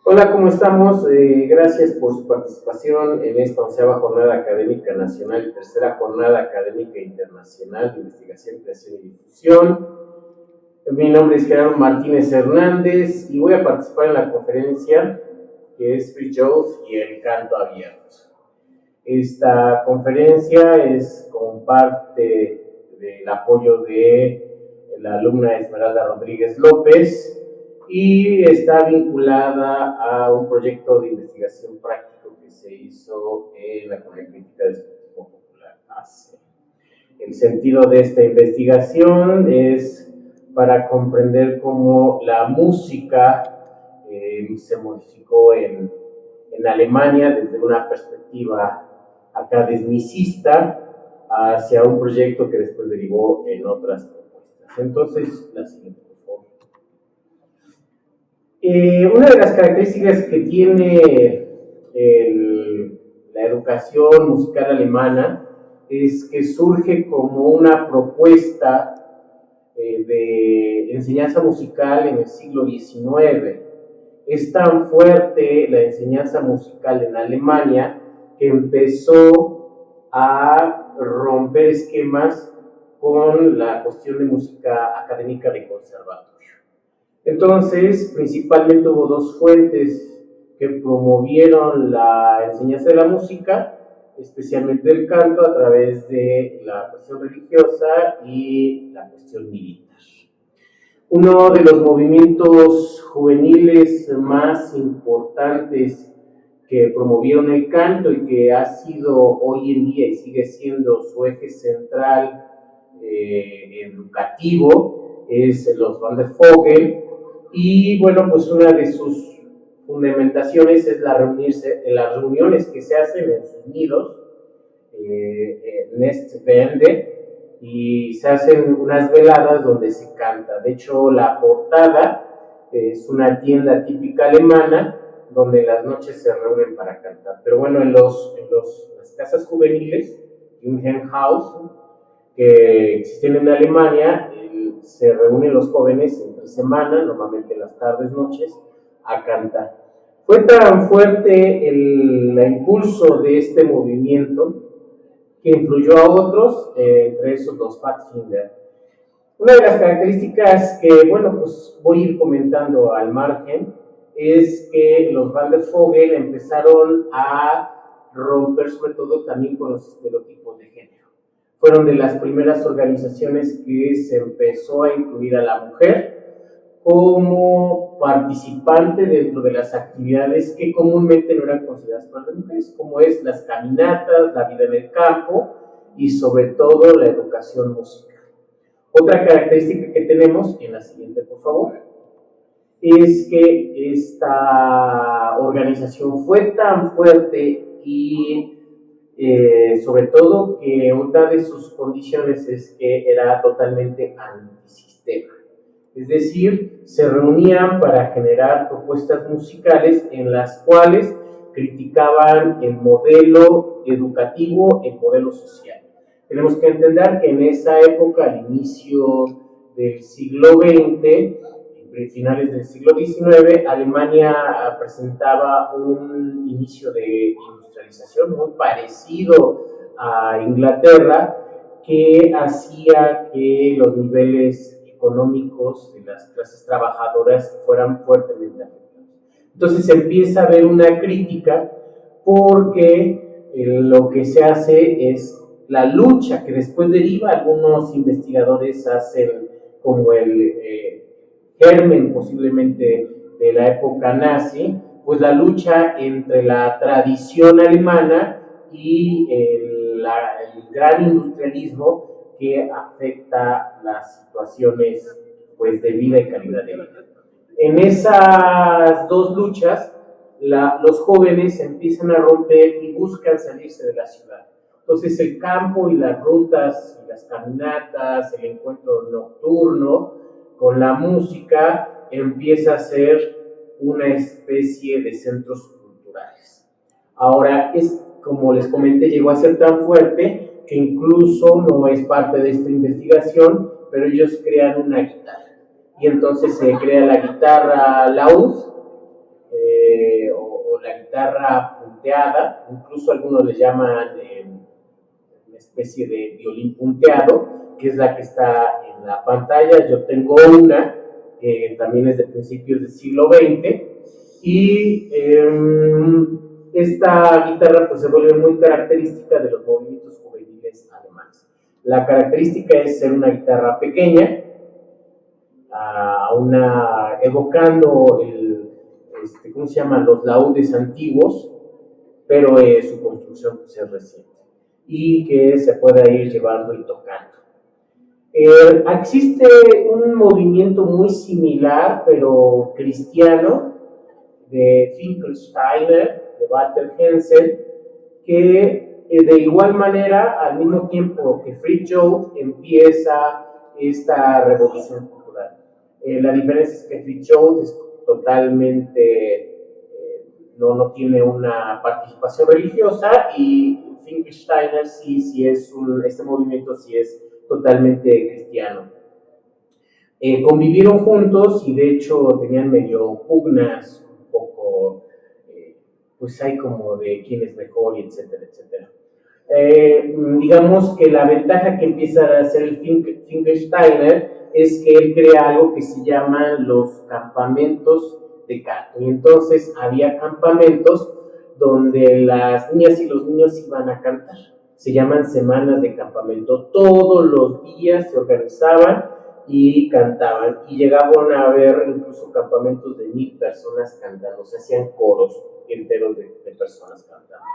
Hola, ¿cómo estamos? Gracias por su participación en esta 11ª Jornada Académica Nacional y tercera Jornada Académica Internacional de Investigación, Creación y Difusión. Mi nombre es Gerardo Martínez Hernández y voy a participar en la conferencia que es Free Youth y el canto abierto. Esta conferencia es con parte del apoyo de la alumna Esmeralda Rodríguez López y está vinculada a un proyecto de investigación práctico que se hizo en la Comunidad Crítica del Espiritismo Popular ACE. El sentido de esta investigación es para comprender cómo la música se modificó en Alemania desde una perspectiva academicista hacia un proyecto que después derivó en otras propuestas. Entonces, la siguiente, por favor. Una de las características que tiene la educación musical alemana es que surge como una propuesta de enseñanza musical en el siglo XIX. Es tan fuerte la enseñanza musical en Alemania que empezó a romper esquemas con la cuestión de música académica de conservatorio. Entonces, principalmente hubo dos fuentes que promovieron la enseñanza de la música, especialmente el canto, a través de la cuestión religiosa y la cuestión militar. Uno de los movimientos juveniles más importantes que promovieron el canto y que ha sido hoy en día y sigue siendo su eje central educativo es los Wandervogel. Y bueno, pues una de sus fundamentaciones es las reuniones que se hacen en sus nidos, Nestwende, y se hacen unas veladas donde se canta. De hecho, la portada es una tienda típica alemana donde en las noches se reúnen para cantar. Pero bueno, en las casas juveniles, Jungherrenhaus, que existen en Alemania, se reúnen los jóvenes entre semana, normalmente en las tardes, noches, a cantar. Fue tan fuerte el impulso de este movimiento que influyó a otros, entre esos los Pfadfinder. Una de las características que, bueno, pues voy a ir comentando al margen, es que los Wandervogel empezaron a romper sobre todo también con los estereotipos de género. Fueron de las primeras organizaciones que se empezó a incluir a la mujer como participante dentro de las actividades que comúnmente no eran consideradas para las mujeres, como es las caminatas, la vida en el campo y sobre todo la educación musical. Otra característica que tenemos, en la siguiente por favor, es que esta organización fue tan fuerte y sobre todo que una de sus condiciones es que era totalmente antisistema. Es decir, se reunían para generar propuestas musicales en las cuales criticaban el modelo educativo, el modelo social. Tenemos que entender que en esa época, al inicio del siglo XX, finales del siglo XIX, Alemania presentaba un inicio de industrialización muy parecido a Inglaterra, que hacía que los niveles económicos de las clases trabajadoras fueran fuertemente afectados. Entonces empieza a haber una crítica porque lo que se hace es la lucha que después deriva, algunos investigadores hacen como el germen posiblemente de la época nazi, pues la lucha entre la tradición alemana y el gran industrialismo que afecta las situaciones pues, de vida y calidad de vida. En esas dos luchas, los jóvenes empiezan a romper y buscan salirse de la ciudad. Entonces el campo y las rutas, y las caminatas, el encuentro nocturno con la música empieza a ser una especie de centros culturales. Ahora, como les comenté, llegó a ser tan fuerte que incluso no es parte de esta investigación, pero ellos crean una guitarra. Y entonces se crea la guitarra laúd, o la guitarra punteada, incluso algunos le llaman una especie de violín punteado, que es la que está en la pantalla. Yo tengo una que también es de principios del siglo XX, y esta guitarra pues se vuelve muy característica de los movimientos juveniles alemanes. La característica es ser una guitarra pequeña, evocando ¿cómo se llaman? Los laúdes antiguos, pero su construcción pues, es reciente y que se pueda ir llevando y tocando. Existe un movimiento muy similar, pero cristiano, de Finkelsteiner, de Walter Hensel, que de igual manera, al mismo tiempo que Fritz Job, empieza esta revolución cultural. La diferencia es que Fritz Job es totalmente, no tiene una participación religiosa, y Finkelsteiner sí es este movimiento sí es totalmente cristiano. Convivieron juntos y de hecho tenían medio pugnas, un poco, pues hay como de quién es mejor y etcétera, etcétera. Digamos que la ventaja que empieza a hacer el Finkelsteiner es que él crea algo que se llaman los campamentos de canto, y entonces había campamentos donde las niñas y los niños iban a cantar. Se llaman semanas de campamento. Todos los días se organizaban y cantaban, y llegaban a haber incluso campamentos de 1,000 personas cantando. Se hacían coros enteros de personas cantando.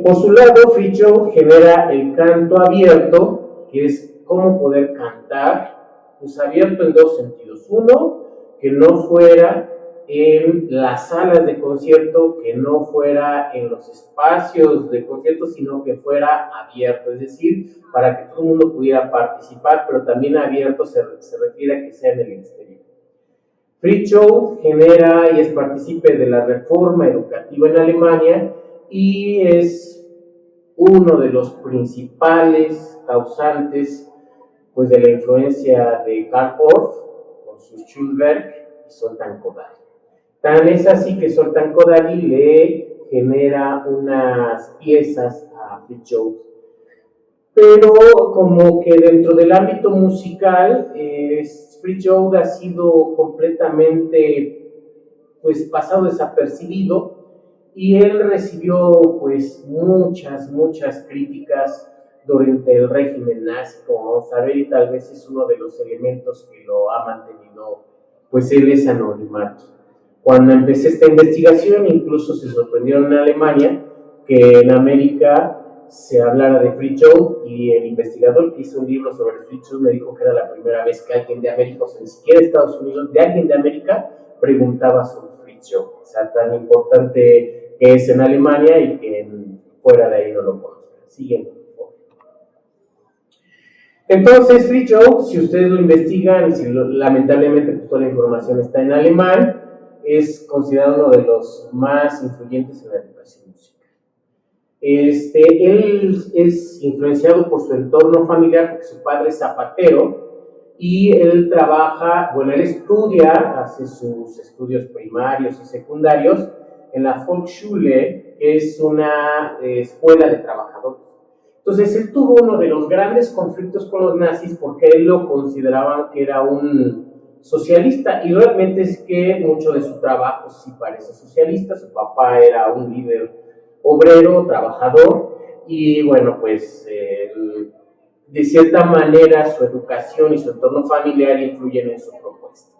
Por su lado, Fritz Job genera el canto abierto, que es cómo poder cantar, pues abierto en dos sentidos. Uno, que no fuera en las salas de concierto, que no fuera en los espacios de concierto, sino que fuera abierto, es decir, para que todo el mundo pudiera participar, pero también abierto se refiere a que sea en el exterior. Fritz Job genera y es partícipe de la reforma educativa en Alemania, y es uno de los principales causantes pues, de la influencia de Karl Orff con su Schulwerk y Zoltán Kodály. Tan es así que Zoltán Kodály le genera unas piezas a Fritz Job. Pero como que dentro del ámbito musical, Fritz Job ha sido completamente pues, pasado desapercibido, y él recibió pues muchas críticas durante el régimen nazi, como vamos a ver, y tal vez es uno de los elementos que lo ha mantenido pues él ese anonimato. Cuando empecé esta investigación, incluso se sorprendieron en Alemania que en América se hablara de Fritz Job, y el investigador que hizo un libro sobre Fritz Job me dijo que era la primera vez que alguien de América, o sea, ni siquiera de Estados Unidos, de alguien de América preguntaba sobre Fritz Job. O sea, tan importante que es en Alemania y que fuera de ahí no lo conocen. Siguiente, por favor. Entonces, Fritz Job, si ustedes lo investigan, lamentablemente pues, toda la información está en alemán, es considerado uno de los más influyentes en la educación musical. Él es influenciado por su entorno familiar, porque su padre es zapatero, y él trabaja, él estudia, hace sus estudios primarios y secundarios en la Volksschule, que es una escuela de trabajadores. Entonces, él tuvo uno de los grandes conflictos con los nazis porque él lo consideraban que era un socialista, y realmente es que mucho de su trabajo sí parece socialista. Su papá era un líder obrero, trabajador, y bueno, pues de cierta manera su educación y su entorno familiar influyen en su propuesta.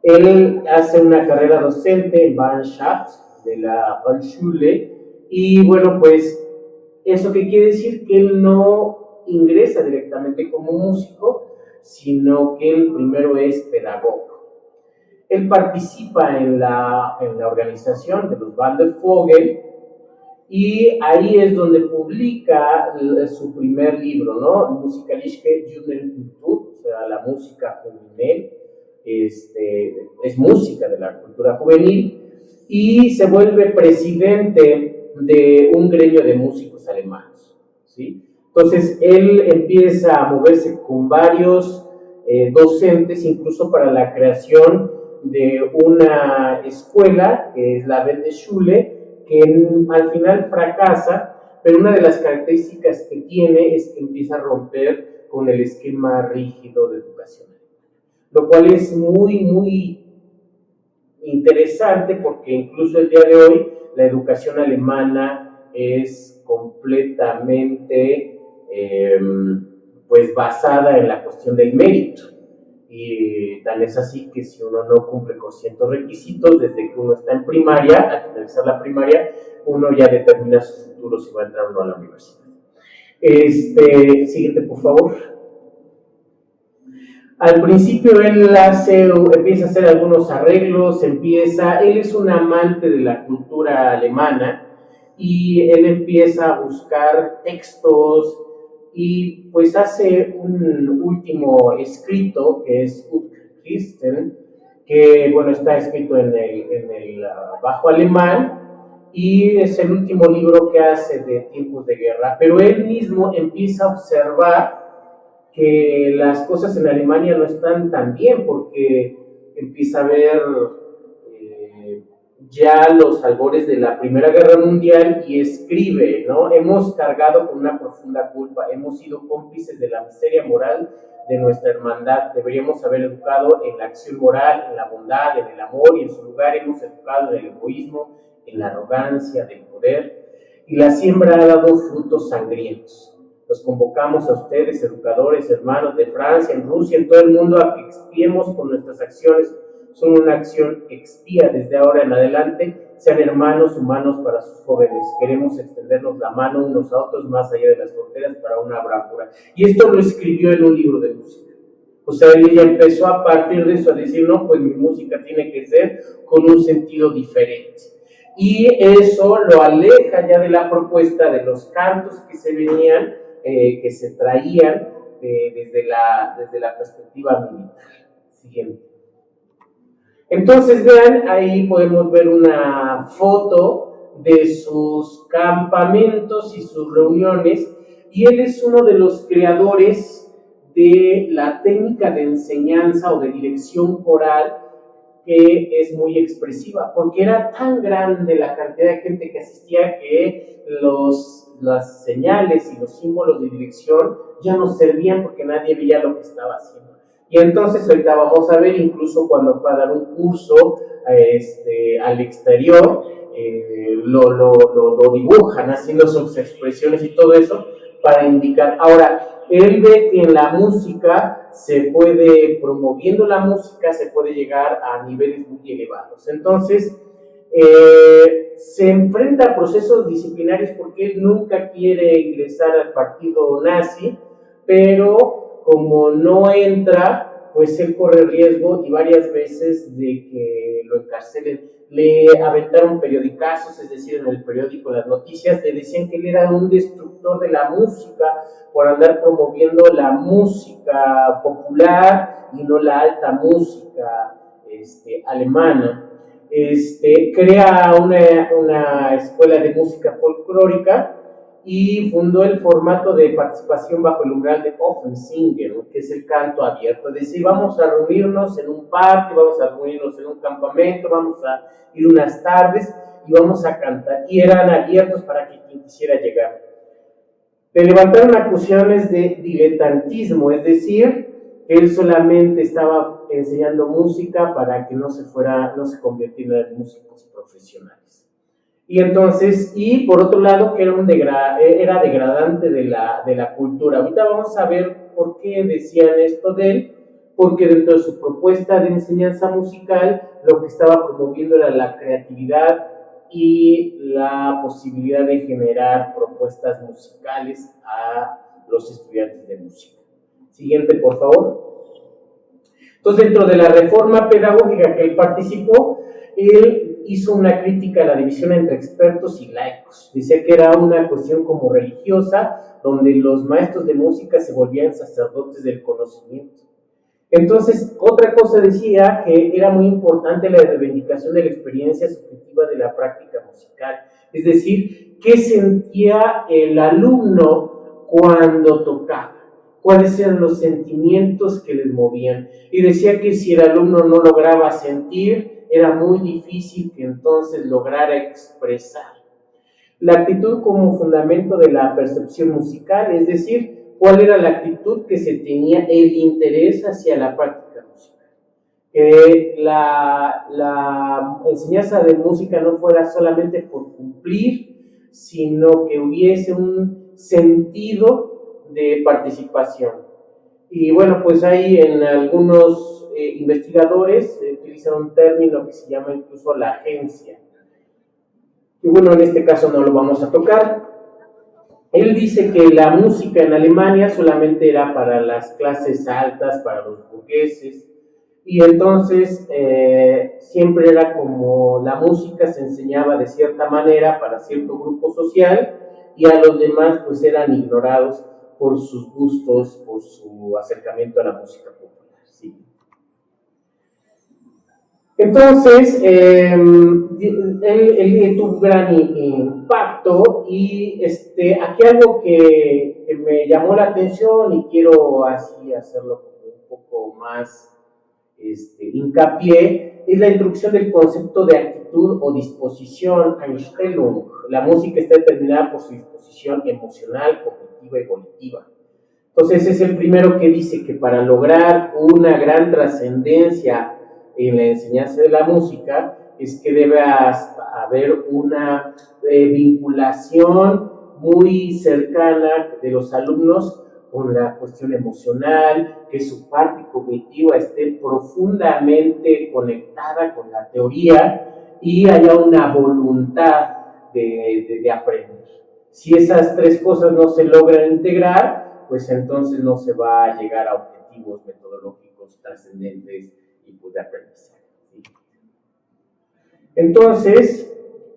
Él hace una carrera docente en Bahnstadt de la Volksschule, y bueno, pues eso que quiere decir que él no ingresa directamente como músico, sino que él primero es pedagogo. Él participa en la organización de los Wandervogel, y ahí es donde publica su primer libro, ¿no? Musikalische Jugendkultur, o sea, la música juvenil, es música de la cultura juvenil, y se vuelve presidente de un gremio de músicos alemanes, ¿sí? Entonces, él empieza a moverse con varios docentes, incluso para la creación de una escuela, que es la Waldorfschule, que al final fracasa, pero una de las características que tiene es que empieza a romper con el esquema rígido de educación, lo cual es muy, muy interesante porque incluso el día de hoy la educación alemana es completamente pues basada en la cuestión del mérito, y tan es así que si uno no cumple con ciertos requisitos desde que uno está en primaria, al finalizar la primaria uno ya determina su futuro si va a entrar o no a la universidad. Siguiente por favor. Al principio él empieza a hacer algunos arreglos, él es un amante de la cultura alemana y él empieza a buscar textos y pues hace un último escrito que es Christen, que bueno, está escrito en el bajo alemán y es el último libro que hace de tiempos de guerra, pero él mismo empieza a observar que las cosas en Alemania no están tan bien porque empieza a ver ya los albores de la Primera Guerra Mundial y escribe, ¿no? Hemos cargado con una profunda culpa, hemos sido cómplices de la miseria moral de nuestra hermandad, deberíamos haber educado en la acción moral, en la bondad, en el amor, y en su lugar hemos educado en el egoísmo, en la arrogancia del poder, y la siembra ha dado frutos sangrientos. Los convocamos a ustedes, educadores, hermanos de Francia, en Rusia, en todo el mundo, a que expiemos con nuestras acciones. Son una acción expía desde ahora en adelante. Sean hermanos humanos para sus jóvenes. Queremos extendernos la mano unos a otros más allá de las fronteras para una bravura. Y esto lo escribió en un libro de música. O sea, él ya empezó a partir de eso a decir, no, pues mi música tiene que ser con un sentido diferente. Y eso lo aleja ya de la propuesta de los cantos que se venían, que se traían desde la perspectiva militar. Siguiente. Entonces, vean, ahí podemos ver una foto de sus campamentos y sus reuniones, y él es uno de los creadores de la técnica de enseñanza o de dirección coral, que es muy expresiva, porque era tan grande la cantidad de gente que asistía que las señales y los símbolos de dirección ya no servían porque nadie veía lo que estaba haciendo. Y entonces ahorita vamos a ver, incluso cuando fue a dar un curso al exterior, lo dibujan haciendo sus expresiones y todo eso para indicar. Ahora, él ve que en la música promoviendo la música, se puede llegar a niveles muy elevados. Entonces, se enfrenta a procesos disciplinarios porque él nunca quiere ingresar al partido nazi, pero como no entra, pues él corre riesgo y varias veces de que lo encarcelen. Le aventaron periodicazos, es decir, en el periódico, las noticias, le decían que él era un destructor de la música por andar promoviendo la música popular y no la alta música alemana. Crea una escuela de música folclórica y fundó el formato de participación bajo el umbral de Offensingen, que es el canto abierto. Es decir, vamos a reunirnos en un parque, vamos a reunirnos en un campamento, vamos a ir unas tardes y vamos a cantar. Y eran abiertos para que quien quisiera llegar. Le levantaron acusaciones de diletantismo, es decir, que él solamente estaba enseñando música para que no se convirtiera en músicos profesionales. Y entonces, y por otro lado, que era degradante de la cultura. Ahorita vamos a ver por qué decían esto de él, porque dentro de su propuesta de enseñanza musical, lo que estaba promoviendo era la creatividad y la posibilidad de generar propuestas musicales a los estudiantes de música. Siguiente, por favor. Entonces, dentro de la reforma pedagógica que él participó, él hizo una crítica a la división entre expertos y laicos. Decía que era una cuestión como religiosa, donde los maestros de música se volvían sacerdotes del conocimiento. Entonces, otra cosa decía que era muy importante la reivindicación de la experiencia subjetiva de la práctica musical. Es decir, qué sentía el alumno cuando tocaba. cuáles eran los sentimientos que les movían. Y decía que si el alumno no lograba sentir, era muy difícil que entonces lograra expresar. La actitud como fundamento de la percepción musical, es decir, cuál era la actitud que se tenía, el interés hacia la práctica musical. Que la enseñanza de música no fuera solamente por cumplir, sino que hubiese un sentido de participación. Y bueno, pues hay en algunos investigadores utilizan un término que se llama incluso la agencia. Y bueno, en este caso no lo vamos a tocar. Él dice que la música en Alemania solamente era para las clases altas, para los burgueses, y entonces siempre era como la música se enseñaba de cierta manera para cierto grupo social, y a los demás pues eran ignorados por sus gustos, por su acercamiento a la música popular. ¿Sí? Entonces, él tuvo un gran impacto, y aquí algo que me llamó la atención y quiero así hacerlo un poco más hincapié, es la introducción del concepto de actitud o disposición, Einstellung. La música está determinada por su disposición emocional, cognitiva y volitiva. Entonces es el primero que dice que para lograr una gran trascendencia en la enseñanza de la música es que debe haber una vinculación muy cercana de los alumnos con la cuestión emocional, que su parte cognitiva esté profundamente conectada con la teoría y haya una voluntad de aprender. Si esas tres cosas no se logran integrar, pues entonces no se va a llegar a objetivos metodológicos trascendentes y pues de aprendizaje. ¿Sí? Entonces,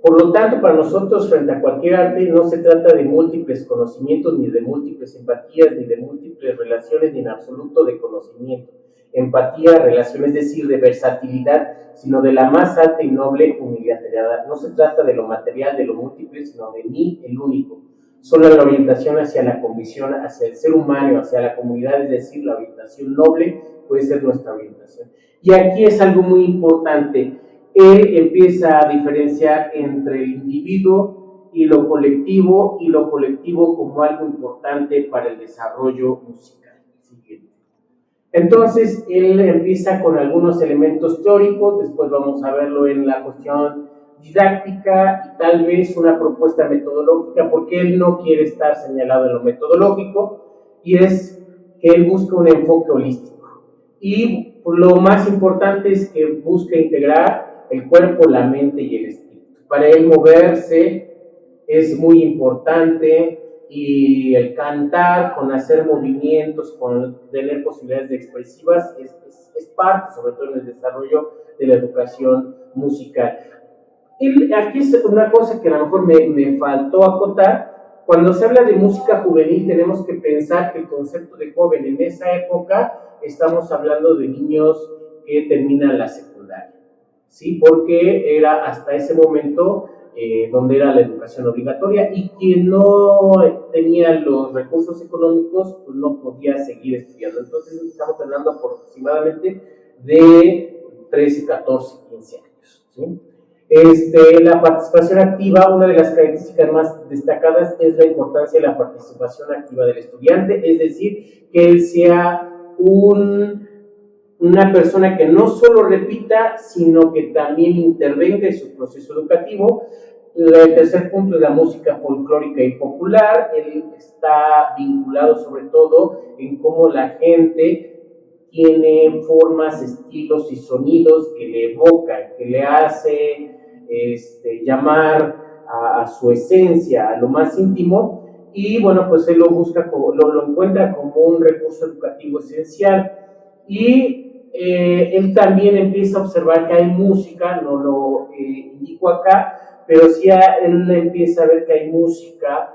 por lo tanto, para nosotros, frente a cualquier arte, no se trata de múltiples conocimientos, ni de múltiples simpatías, ni de múltiples relaciones, ni en absoluto de conocimiento, empatía, relación, es decir, de versatilidad, sino de la más alta y noble unilateralidad. No se trata de lo material, de lo múltiple, sino de mí, el único. Solo la orientación hacia la convicción, hacia el ser humano, hacia la comunidad, es decir, la orientación noble, puede ser nuestra orientación. Y aquí es algo muy importante. Él empieza a diferenciar entre el individuo y lo colectivo como algo importante para el desarrollo musical. Siguiente. Entonces, él empieza con algunos elementos teóricos, después vamos a verlo en la cuestión didáctica y tal vez una propuesta metodológica, porque él no quiere estar señalado en lo metodológico, y es que él busca un enfoque holístico. Y lo más importante es que busca integrar el cuerpo, la mente y el espíritu. Para él moverse es muy importante, y el cantar, con hacer movimientos, con tener posibilidades expresivas, es parte, sobre todo en el desarrollo de la educación musical. Y aquí es una cosa que a lo mejor me faltó acotar. Cuando se habla de música juvenil, tenemos que pensar que el concepto de joven en esa época, estamos hablando de niños que terminan la secundaria. ¿Sí? Porque era hasta ese momento donde era la educación obligatoria, y quien no tenía los recursos económicos pues no podía seguir estudiando. Entonces estamos hablando aproximadamente de 13, 14, 15 años. ¿Sí? La participación activa, una de las características más destacadas es la importancia de la participación activa del estudiante, es decir, que él sea una persona que no solo repita, sino que también intervenga en su proceso educativo. El tercer punto es la música folclórica y popular. Él está vinculado sobre todo en cómo la gente tiene formas, estilos y sonidos que le evocan, que le hace llamar a su esencia, a lo más íntimo, y bueno, pues él lo busca, lo encuentra como un recurso educativo esencial. Y él también empieza a observar que hay música, no lo indico acá, pero sí él empieza a ver que hay música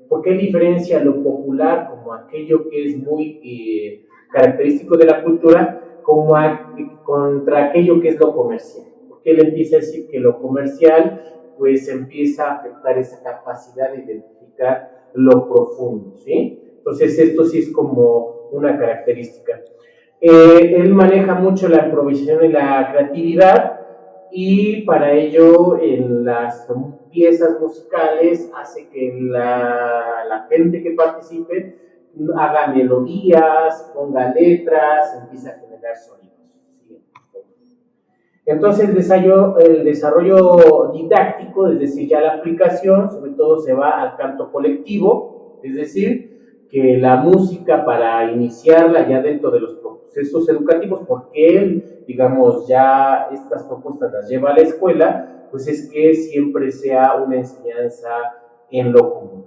porque él diferencia lo popular como aquello que es muy característico de la cultura, contra aquello que es lo comercial. Porque él empieza a decir que lo comercial pues empieza a afectar esa capacidad de identificar lo profundo, ¿sí? Entonces esto sí es como una característica. Él maneja mucho la improvisación y la creatividad, y para ello en las piezas musicales hace que la gente que participe haga melodías, ponga letras, empieza a generar sonidos. ¿Sí? Entonces el desarrollo didáctico, es decir, ya la aplicación, sobre todo se va al canto colectivo, es decir, que la música para iniciarla ya dentro de los procesos educativos, porque él, digamos, ya estas propuestas las lleva a la escuela, pues es que siempre sea una enseñanza en lo común.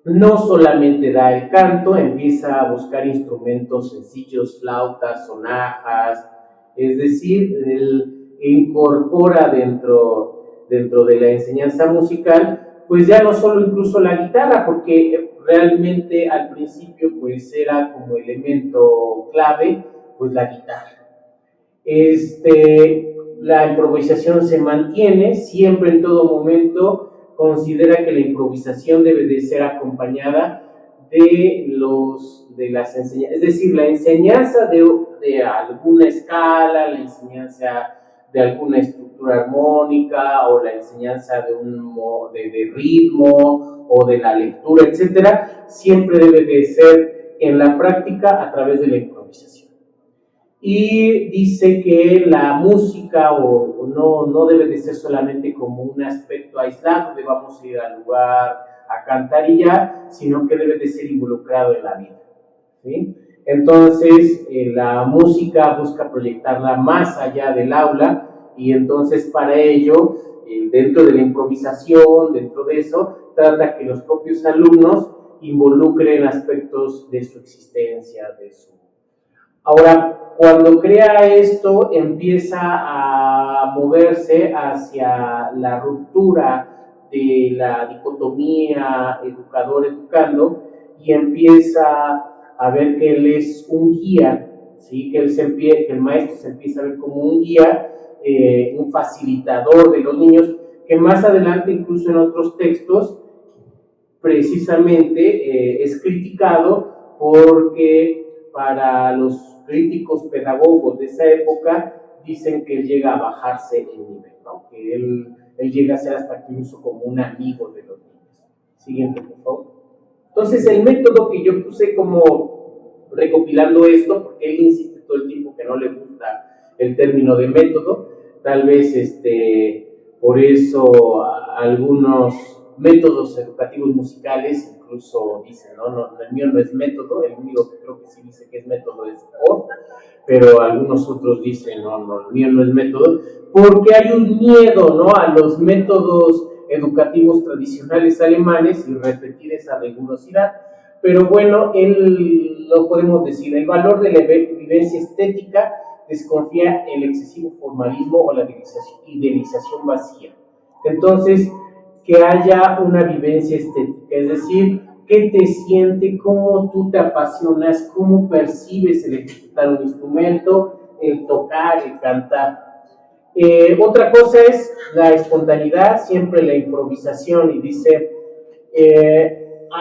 No solamente da el canto, empieza a buscar instrumentos sencillos, flautas, sonajas, es decir, él incorpora dentro de la enseñanza musical, pues ya no solo incluso la guitarra, porque realmente al principio pues era como elemento clave, pues la guitarra. La improvisación se mantiene, siempre en todo momento considera que la improvisación debe de ser acompañada de las enseñanzas, es decir, la enseñanza de alguna escala, la enseñanza de alguna estructura armónica, o la enseñanza de ritmo, o de la lectura, etcétera, siempre debe de ser en la práctica a través de la improvisación. Y dice que la música no debe de ser solamente como un aspecto aislado de vamos a ir al lugar a cantar y ya, sino que debe de ser involucrado en la vida, ¿sí? Entonces la música busca proyectarla más allá del aula, y entonces para ello, dentro de la improvisación, dentro de eso, trata que los propios alumnos involucren aspectos de su existencia, de su... Ahora, cuando crea esto, empieza a moverse hacia la ruptura de la dicotomía educador-educando, y empieza a ver que él es un guía, ¿sí? Que el maestro se empieza a ver como un guía, un facilitador de los niños, que más adelante, incluso en otros textos, precisamente es criticado porque para los críticos pedagogos de esa época dicen que él llega a bajarse el nivel, ¿no? Que él llega a ser hasta incluso como un amigo de los niños. Siguiente, por favor. Entonces, el método que yo puse como recopilando esto, porque él insiste todo el tiempo que no le gusta el término de método, tal vez por eso algunos métodos educativos musicales incluso dicen, no, el mío no es método, el único que creo que sí dice que es método es O, pero algunos otros dicen, no, el mío no es método, porque hay un miedo, ¿no?, a los métodos educativos tradicionales alemanes y repetir esa rigurosidad. Pero bueno, lo podemos decir, el valor de la vivencia estética desconfía el excesivo formalismo o la idealización vacía. Entonces, que haya una vivencia estética, es decir, qué te siente, cómo tú te apasionas, cómo percibes el ejecutar un instrumento, el tocar, el cantar. Otra cosa es la espontaneidad, siempre la improvisación, y dice,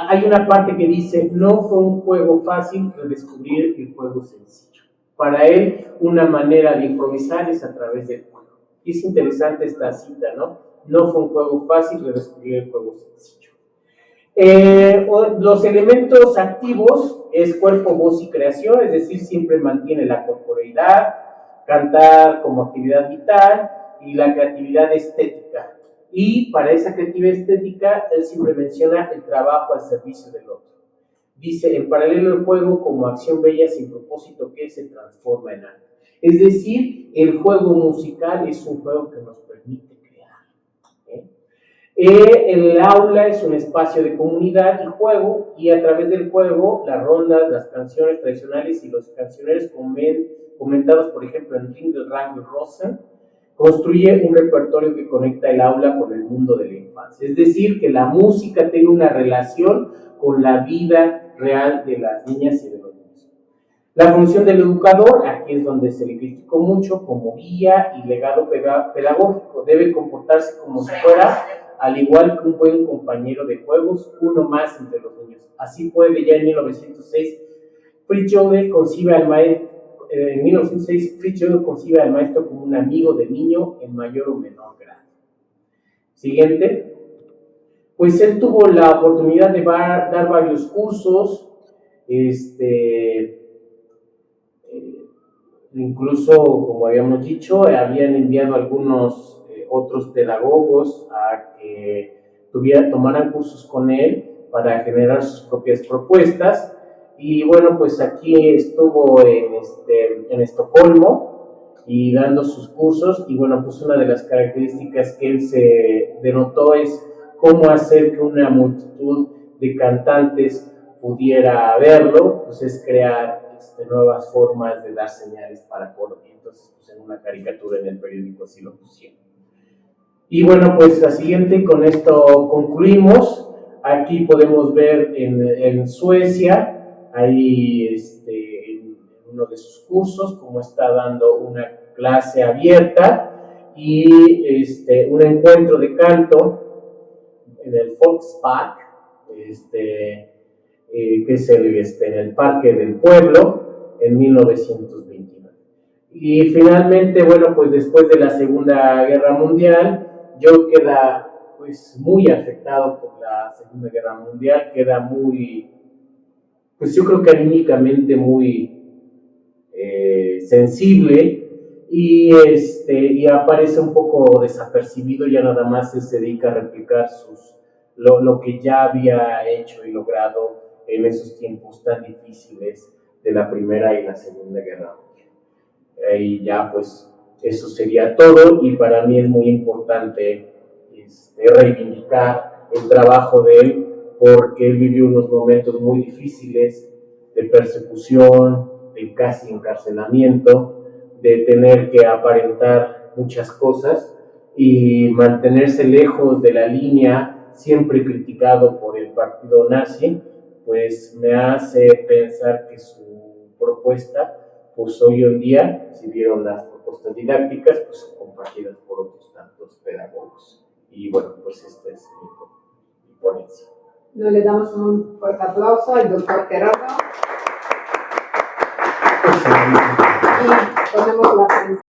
hay una parte que dice, no fue un juego fácil redescubrir el juego sencillo. Para él, una manera de improvisar es a través del juego. Y es interesante esta cita, ¿no? No fue un juego fácil redescubrir el juego sencillo. Los elementos activos es cuerpo, voz y creación, es decir, siempre mantiene la corporeidad, cantar como actividad vital, y la creatividad estética. Y para esa creatividad estética, él siempre menciona el trabajo al servicio del otro. Dice, en paralelo el juego como acción bella sin propósito que se transforma en algo. Es decir, el juego musical es un juego que nos permite crear. El aula es un espacio de comunidad y juego, y a través del juego, las rondas, las canciones tradicionales y los cancioneros comentados, por ejemplo, en Ringel Rangel Rosen, construye un repertorio que conecta el aula con el mundo de la infancia. Es decir, que la música tenga una relación con la vida real de las niñas y de los niños. La función del educador, aquí es donde se le criticó mucho, como guía y legado pedagógico, debe comportarse como si fuera al igual que un buen compañero de juegos, uno más entre los niños. Así puede, ya en 1906, Fritz Jodl concibe al maestro como un amigo del niño en mayor o menor grado. Siguiente. Pues él tuvo la oportunidad de dar varios cursos, incluso, como habíamos dicho, habían enviado algunos otros pedagogos a que tomaran cursos con él para generar sus propias propuestas. Y bueno, pues aquí estuvo en Estocolmo y dando sus cursos. Y bueno, pues una de las características que él se denotó es cómo hacer que una multitud de cantantes pudiera verlo, pues es crear nuevas formas de dar señales para coro. Y entonces, pues en una caricatura en el periódico así lo pusieron. Y bueno, pues la siguiente, con esto concluimos. Aquí podemos ver en Suecia, ahí en uno de sus cursos, como está dando una clase abierta y un encuentro de canto en el Volkspark, que es en el Parque del Pueblo, en 1929. Y finalmente, bueno, pues después de la Segunda Guerra Mundial, Joe queda pues muy afectado por la Segunda Guerra Mundial, queda muy, pues yo creo que anímicamente muy sensible, y aparece un poco desapercibido, ya nada más se dedica a replicar lo que ya había hecho y logrado en esos tiempos tan difíciles de la Primera y la Segunda Guerra Mundial. Y ya pues eso sería todo, y para mí es muy importante reivindicar el trabajo de él, porque él vivió unos momentos muy difíciles de persecución, de casi encarcelamiento, de tener que aparentar muchas cosas y mantenerse lejos de la línea, siempre criticado por el partido nazi. Pues me hace pensar que su propuesta, pues hoy en día, si vieron las propuestas didácticas, pues son compartidas por otros tantos pedagogos. Y bueno, pues esta es mi ponencia. Nos le damos un fuerte aplauso al doctor Gerardo. Y ponemos la